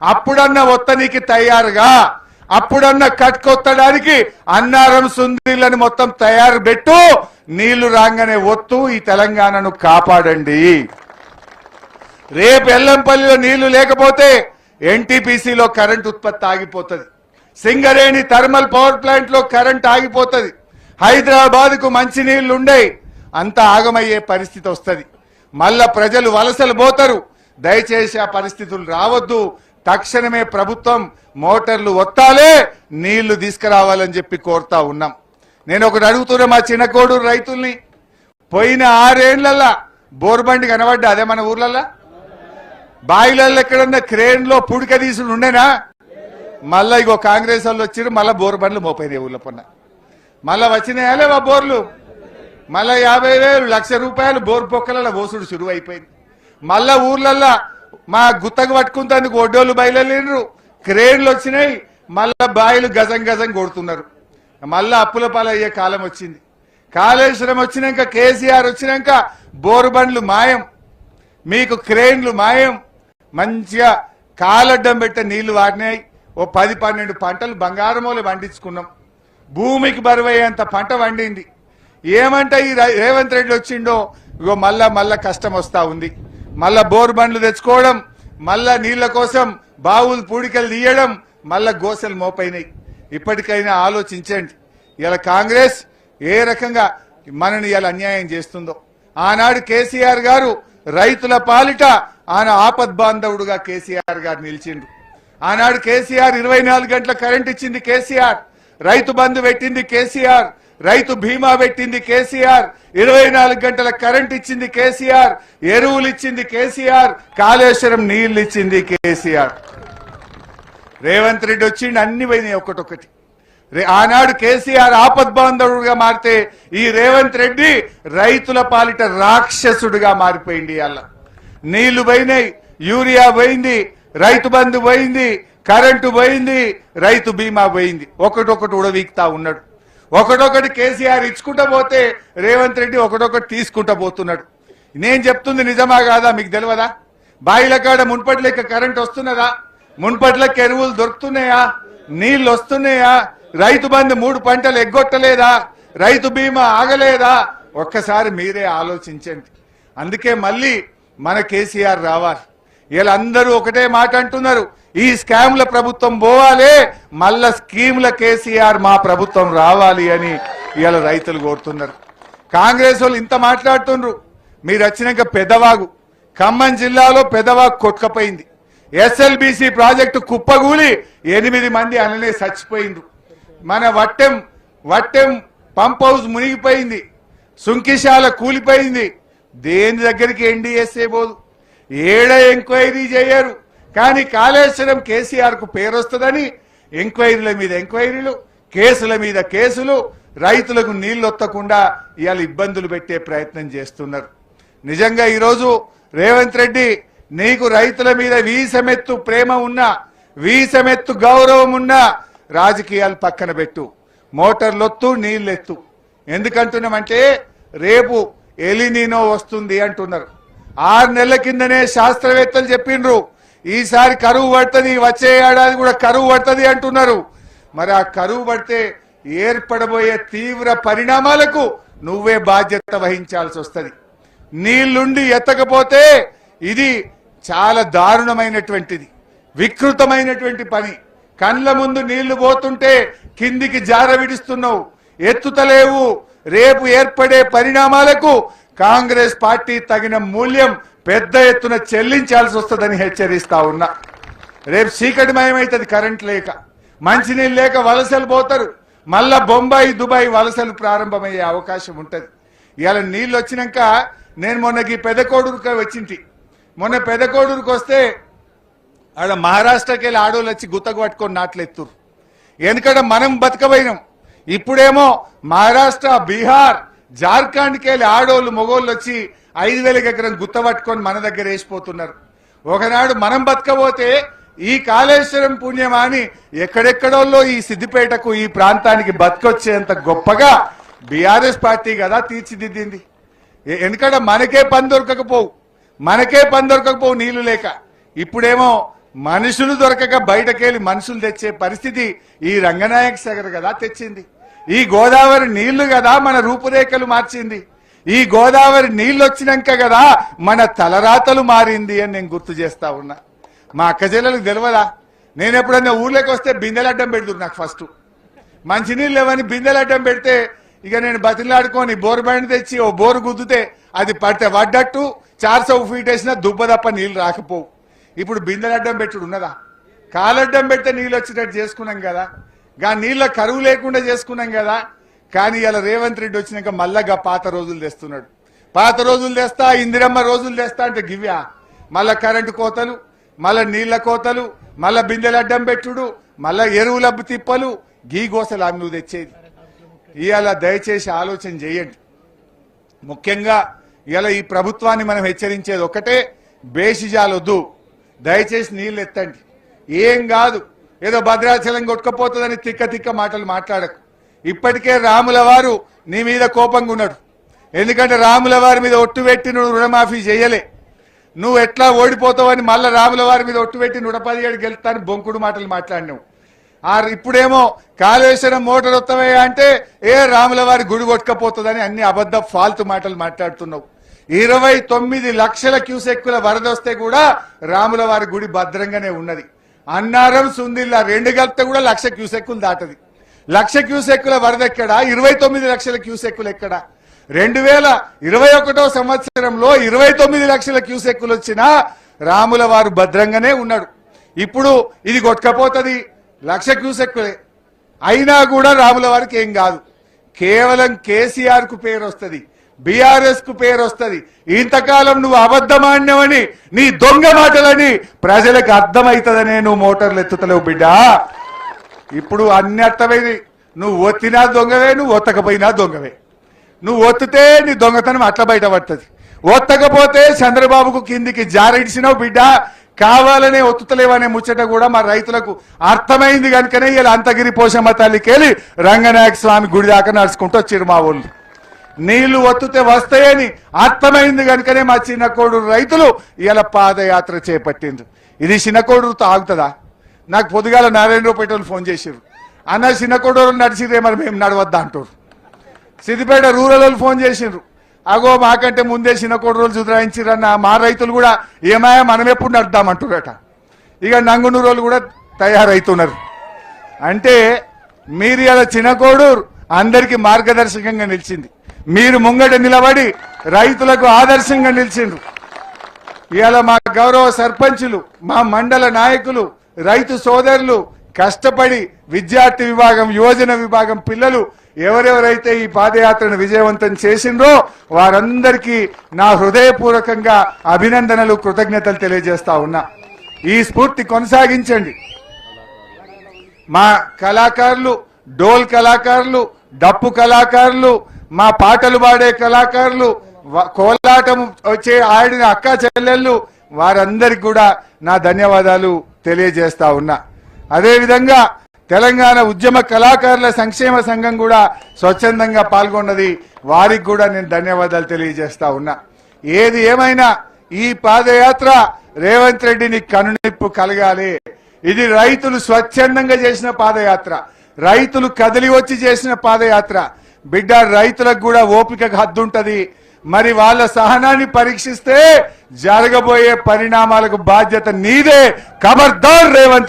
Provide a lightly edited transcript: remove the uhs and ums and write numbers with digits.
అప్పుడన్నా ఒత్తనికి తయారుగా, అప్పుడన్నా కట్టుకొత్తడానికి అన్నారం సుందీలను మొత్తం తయారు పెట్టు. నీళ్లు రాగానే ఒత్తు ఈ తెలంగాణను కాపాడండి. రేపు ఎల్లంపల్లిలో నీళ్లు లేకపోతే ఎన్టీపీసీలో కరెంట్ ఉత్పత్తి ఆగిపోతుంది. సింగరేణి థర్మల్ పవర్ ప్లాంట్ లో కరెంట్ ఆగిపోతుంది. హైదరాబాద్ కు మంచి నీళ్లు ఉండే అంతా ఆగమయ్యే పరిస్థితి వస్తుంది. మళ్ళా ప్రజలు వలసలు పోతారు. దయచేసి ఆ పరిస్థితులు రావద్దు. తక్షణమే ప్రభుత్వం మోటార్లు ఒత్తాలే, నీళ్లు తీసుకురావాలని చెప్పి కోరుతా ఉన్నాం. నేను ఒకటి అడుగుతున్నా మా చిన్నకోడూరు రైతుల్ని, పోయిన 6 ఏళ్లల్లా బోర్బండి కనబడ్డా అదే మన ఊర్లల్లా? బాయిలల్లో ఎక్కడన్నా క్రేన్ లో పుడిక తీసుడు ఉండేనా? మళ్ళా ఇగో కాంగ్రెస్ వాళ్ళు వచ్చిరు, మళ్ళా బోర్బండ్లు మోపోయినాయి ఊళ్ళ పొన్న. మళ్ళా వచ్చినాయా లేవా బోర్లు? మళ్ళా 50,000 ₹1,00,000 బోర్ పొక్కలలో ఓసుడు సురువు అయిపోయింది. మళ్ళా ఊర్లల్లా మా గుత్తకు పట్టుకుంటేందుకు ఒడ్డోళ్ళు బయలుదేరు, క్రేన్లు వచ్చినాయి, మళ్ళా బాయిలు గజం గజం కొడుతున్నారు. మళ్ళా అప్పుల పాలయ్యే కాలం వచ్చింది. కాళేశ్వరం వచ్చినాక, కేసీఆర్ వచ్చినాక బోరు బండ్లు మాయం, మీకు క్రేన్లు మాయం. మంచిగా కాలడ్డం పెట్టే నీళ్లు వాడినాయి. ఓ 10-12 పంటలు బంగారమూలు పండించుకున్నాం. భూమికి బరువయ్యేంత పంట వండింది. ఏమంటే ఈ రేవంత్ రెడ్డి వచ్చిండో ఇగో మళ్ళా కష్టం వస్తా ఉంది. మళ్ళా బోర్ బండ్లు తెచ్చుకోవడం, మళ్ళా నీళ్ల కోసం బావులు పూడికలు తీయడం, మళ్ళా గోసెలు మోపైనాయి. ఇప్పటికైనా ఆలోచించండి. ఇలా కాంగ్రెస్ ఏ రకంగా మనని ఇలా అన్యాయం చేస్తుందో. ఆనాడు కేసీఆర్ గారు రైతుల పాలిట ఆయన ఆపద్బాంధవుడుగా కేసీఆర్ గారు నిలిచిండు. ఆనాడు కేసీఆర్ 24 గంటల కరెంట్ ఇచ్చింది కేసీఆర్, రైతు బంధు పెట్టింది కేసీఆర్, రైతు బీమా పెట్టింది కేసీఆర్, 24 గంటల కరెంట్ ఇచ్చింది కేసీఆర్, ఎరువులు ఇచ్చింది కేసీఆర్, కాళేశ్వరం నీళ్లు ఇచ్చింది కేసీఆర్. రేవంత్ రెడ్డి వచ్చిండు, అన్ని పోయినాయి ఒకటొకటి. ఆనాడు కేసీఆర్ ఆపద్బాంధవుడుగా మారితే ఈ రేవంత్ రెడ్డి రైతుల పాలిట రాక్షసుడుగా మారిపోయింది. అలా నీళ్లు పోయినాయి, యూరియా పోయింది, రైతు బంధు పోయింది, కరెంటు పోయింది, రైతు బీమా పోయింది. ఒకటొకటి ఉడవీక్తా ఉన్నాడు. ఒకటొకటి కేసీఆర్ ఇచ్చుకుంటా పోతే రేవంత్ రెడ్డి ఒకటొకటి తీసుకుంటా పోతున్నాడు. నేను చెప్తుంది నిజమా కాదా మీకు తెలియదా? బాయిల కాడ మున్పటి లెక్క కరెంట్ వస్తున్నదా? మున్పటి లెక్క ఎరువులు దొరుకుతున్నాయా? నీళ్లు వస్తున్నాయా? రైతు బంధు 3 పంటలు ఎగ్గొట్టలేదా? రైతు బీమా ఆగలేదా? ఒక్కసారి మీరే ఆలోచించండి. అందుకే మళ్ళీ మన కేసీఆర్ రావాలి. వీళ్ళందరూ ఒకటే మాట అంటున్నారు, ఈ స్కామ్ల ప్రభుత్వం పోవాలి, మళ్ళా స్కీమ్ల కేసీఆర్ మా ప్రభుత్వం రావాలి అని ఇవాళ రైతులు కోరుతున్నారు. కాంగ్రెస్ వాళ్ళు ఇంత మాట్లాడుతున్నారు. మీరు వచ్చినాక పెదవాగు, ఖమ్మం జిల్లాలో పెదవాగు కొట్టుకపోయింది. ఎస్ఎల్బిసి ప్రాజెక్టు కుప్పగూలి 8 మంది అనలే చచ్చిపోయిండ్రు. మన వట్టెం పంప్ హౌస్ మునిగిపోయింది, సుంకిశాల కూలిపోయింది. దేని దగ్గరికి ఎన్డీఎస్ఏ పోదు, ఏడ ఎంక్వైరీ చేయరు. కానీ కాళేశ్వరం కేసీఆర్ కు పేరు వస్తుందని ఎంక్వైరీల మీద ఎంక్వైరీలు, కేసుల మీద కేసులు, రైతులకు నీళ్లు వత్తకుండా ఇవాళ ఇబ్బందులు పెట్టే ప్రయత్నం చేస్తున్నారు. నిజంగా ఈరోజు రేవంత్ రెడ్డి, నీకు రైతుల మీద వీసమెత్తు ప్రేమ ఉన్నా, వీసమెత్తు గౌరవం ఉన్నా రాజకీయాలు పక్కన పెట్టు, మోటార్లొత్తు, నీళ్ళెత్తు. ఎందుకంటున్నామంటే రేపు ఎలినీనో వస్తుంది అంటున్నారు. 6 నెలల కిందనే శాస్త్రవేత్తలు చెప్పిండ్రు ఈసారి కరువు పడుతుంది, వచ్చే ఏడాది కూడా కరువు పడుతుంది అంటున్నారు. మరి ఆ కరువు పడితే ఏర్పడబోయే తీవ్ర పరిణామాలకు నువ్వే బాధ్యత వహించాల్సి వస్తుంది. నీళ్లుండి ఎత్తకపోతే ఇది చాలా దారుణమైనటువంటిది, వికృతమైనటువంటి పని. కండ్ల ముందు నీళ్లు పోతుంటే కిందికి జార విడుస్తున్నావు, ఎత్తుతలేవు. రేపు ఏర్పడే పరిణామాలకు కాంగ్రెస్ పార్టీ తగిన మూల్యం పెద్ద ఎత్తున చెల్లించాల్సి వస్తుందని హెచ్చరిస్తా ఉన్నా. రేపు చీకటిమయమైతుంది, కరెంట్ లేక, మంచినీళ్ళు లేక వలసలు పోతారు. మళ్ళా బొంబాయి, దుబాయ్ వలసలు ప్రారంభమయ్యే అవకాశం ఉంటుంది. ఇవాళ నీళ్ళు వచ్చినాక నేను మొన్నకి పెదకోడూరుకి వచ్చింటి. మొన్న పెదకోడూరుకి వస్తే ఆడ మహారాష్ట్రకి వెళ్ళి ఆడోళ్ళు వచ్చి గుత్తకు పట్టుకొని నాట్లు ఎత్తురు. ఎందుకంటే మనం బతకబోయినాం. ఇప్పుడేమో మహారాష్ట్ర, బీహార్, జార్ఖండ్కి వెళ్ళి ఆడోళ్ళు మొగోళ్ళు వచ్చి 5,000 ఎకరం గుత్త పట్టుకొని మన దగ్గర వేసిపోతున్నారు. ఒకనాడు మనం బతకబోతే ఈ కాళేశ్వరం పుణ్యమా అని ఎక్కడెక్కడోళ్ళో ఈ సిద్దిపేటకు, ఈ ప్రాంతానికి బతకొచ్చేంత గొప్పగా బీఆర్ఎస్ పార్టీ కదా తీర్చిదిద్దింది. ఎందుకంటే మనకే పని దొరకకపోవు నీళ్లు లేక. ఇప్పుడేమో మనుషులు దొరకక బయటకెళ్ళి మనుషులు తెచ్చే పరిస్థితి ఈ రంగనాయక సాగర్ కదా తెచ్చింది. ఈ గోదావరి నీళ్లు కదా మన రూపురేఖలు మార్చింది. ఈ గోదావరి నీళ్లు వచ్చినాక కదా మన తలరాతలు మారింది అని నేను గుర్తు చేస్తా ఉన్నా. మా అక్క చెల్లెలకు తెలియదా? నేను ఎప్పుడన్నా ఊర్లోకి వస్తే బిందెలు అడ్డం పెడుతురు. నాకు ఫస్ట్ మంచినీళ్ళు లేవని బిందెలు అడ్డం పెడితే ఇక నేను బతిలాడుకొని బోరు బండి తెచ్చి ఓ బోరు గుద్దుతే అది పడితే వడ్డట్టు 400 ఫీట్ వేసినా దుబ్బ తప్ప నీళ్లు రాకపోవు. ఇప్పుడు బిందెలు అడ్డం పెట్టుడు ఉన్నదా? కాలడ్డం పెడితే నీళ్ళు వచ్చేటట్టు చేసుకున్నాం కదా. గా నీళ్ళ కరువు లేకుండా చేసుకున్నాం కదా. కానీ ఇలా రేవంత్ రెడ్డి వచ్చినాక మళ్ళా పాత రోజులు తెస్తున్నాడు. పాత రోజులు తెస్తా, ఇందిరమ్మ రోజులు తెస్తా అంటే గివ్యా మళ్ళా కరెంటు కోతలు, మళ్ళా నీళ్ల కోతలు, మళ్ళా బిందెలు అడ్డం పెట్టుడు, మళ్ళా ఎరువులబ్బు తిప్పలు, గీ గోసలు ఆమె నువ్వు తెచ్చేది. ఇవాళ దయచేసి ఆలోచన చేయండి. ముఖ్యంగా ఇలా ఈ ప్రభుత్వాన్ని మనం హెచ్చరించేది ఒకటే, బేషిజాలొద్దు. దయచేసి నీళ్ళు ఎత్తండి. ఏం కాదు, ఏదో భద్రాచలం కొట్టుకపోతుందని తిక్క తిక్క మాటలు మాట్లాడకు. ఇప్పటికే రాముల వారు నీ మీద కోపంగా ఉన్నాడు. ఎందుకంటే రాముల వారి మీద ఒట్టు పెట్టి నువ్వు రుణమాఫీ చేయలే. నువ్వు ఎట్లా ఓడిపోతావని మళ్ళా రాముల వారి మీద ఒట్టు పెట్టి 117 గెలుస్తాను బొంకుడు మాటలు మాట్లాడినావు. ఇప్పుడేమో కాళేశ్వరం మోటార్ వస్తావయ్యా అంటే రాముల వారి గుడి కొట్టుకపోతుందని అన్ని అబద్ధ ఫాల్తు మాటలు మాట్లాడుతున్నావు. 29 లక్షల క్యూసెక్కుల వరద వస్తే కూడా రాముల వారి గుడి భద్రంగానే ఉన్నది. అన్నారం సుందిల్లా 2 కలిపితే కూడా 1,00,000 క్యూసెక్కులు దాటది. 1,00,000 క్యూసెక్కుల వరద ఎక్కడా? 29 లక్షల క్యూసెక్కులు ఎక్కడా? 2021 సంవత్సరంలో 29 లక్షల క్యూసెక్కులు వచ్చినా రాముల వారు భద్రంగానే ఉన్నాడు. ఇప్పుడు ఇది కొట్టుకపోతుంది 1,00,000 క్యూసెక్కులే అయినా కూడా రాముల వారికి ఏం కాదు. కేవలం కేసీఆర్ కు పేరు వస్తుంది, బీఆర్ఎస్ కు పేరు వస్తుంది. ఇంతకాలం నువ్వు అబద్ధమాన్యమని నీ దొంగ మాటలని ప్రజలకు అర్థమవుతుందనే నువ్వు మోటార్లు ఎత్తుతలేవు బిడ్డ. ఇప్పుడు అన్ని అర్థమైంది. నువ్వు ఒత్తినా దొంగవే, నువ్వు ఒత్తకపోయినా దొంగవే. నువ్వు ఒత్తితే నీ దొంగతనం అట్లా బయటపడుతుంది. ఒత్తకపోతే చంద్రబాబుకు కిందికి జారిడిసినావు బిడ్డ. కావాలనే ఒత్తుతలేవనే ముచ్చట కూడా మా రైతులకు అర్థమైంది కనుకనే ఇలా అంతగిరి పోషమ్మ తల్లికెళ్ళి రంగనాయక స్వామి గుడి దాకా నడుచుకుంటూ వచ్చారు మా ఊళ్ళు. నీళ్లు ఒత్తుతే వస్తాయని అర్థమైంది కనుకనే మా చిన్న కోడూరు రైతులు ఇలా పాదయాత్ర చేపట్టిండ్రు. ఇది చిన్న కోడూరుతో ఆగుతుందా? నాకు పొద్దుగాల నారాయణరావుపేటలు ఫోన్ చేసారు, అన్న చిన్న కోడూరు నడిచిరే మరి మేము నడవద్దా అంటారు. సిద్దిపేట రూరల్ వాళ్ళు ఫోన్ చేసిండ్రు, అగో మాకంటే ముందే చిన్న కోడూరు చూద్రాయించిరన్న మా రైతులు కూడా ఏమాయా మనం ఎప్పుడు నడుద్దామంటారట. ఇక నంగునూరు వాళ్ళు కూడా తయారవుతున్నారు. అంటే మీరు ఇలా చిన్న కోడూరు అందరికీ మార్గదర్శకంగా నిలిచింది. మీరు ముంగట నిలబడి రైతులకు ఆదర్శంగా నిలిచిండ్రు. ఇవాళ మా గౌరవ సర్పంచులు, మా మండల నాయకులు, రైతు సోదరులు కష్టపడి విద్యార్థి విభాగం, యువజన విభాగం పిల్లలు ఎవరెవరైతే ఈ పాదయాత్రను విజయవంతం చేసిండ్రో వారందరికీ నా హృదయపూర్వకంగా అభినందనలు, కృతజ్ఞతలు తెలియజేస్తా ఉన్నా. ఈ స్ఫూర్తి కొనసాగించండి. మా కళాకారులు, డోల్ కళాకారులు, డప్పు కళాకారులు, మా పాటలు పాడే కళాకారులు, కోలాటం వచ్చే ఆడిన అక్క చెల్లెళ్ళు వారందరికి కూడా నా ధన్యవాదాలు తెలియజేస్తా ఉన్నా. అదేవిధంగా తెలంగాణ ఉద్యమ కళాకారుల సంక్షేమ సంఘం కూడా స్వచ్ఛందంగా పాల్గొన్నది, వారికి కూడా నేను ధన్యవాదాలు తెలియజేస్తా ఉన్నా. ఏది ఏమైనా ఈ పాదయాత్ర రేవంత్ రెడ్డిని కనునిప్పు కలగాలి. ఇది రైతులు స్వచ్ఛందంగా చేసిన పాదయాత్ర, రైతులు కదిలి వచ్చి చేసిన పాదయాత్ర. బిడ్డ, రైతులకు కూడా ఓపిక హద్దుంటది. మరి వాళ్ళ సహనాన్ని పరీక్షిస్తే జరగబోయే పరిణామాలకు బాధ్యత నీదే. ఖబర్దార్ రేవంత్ రెడ్డి.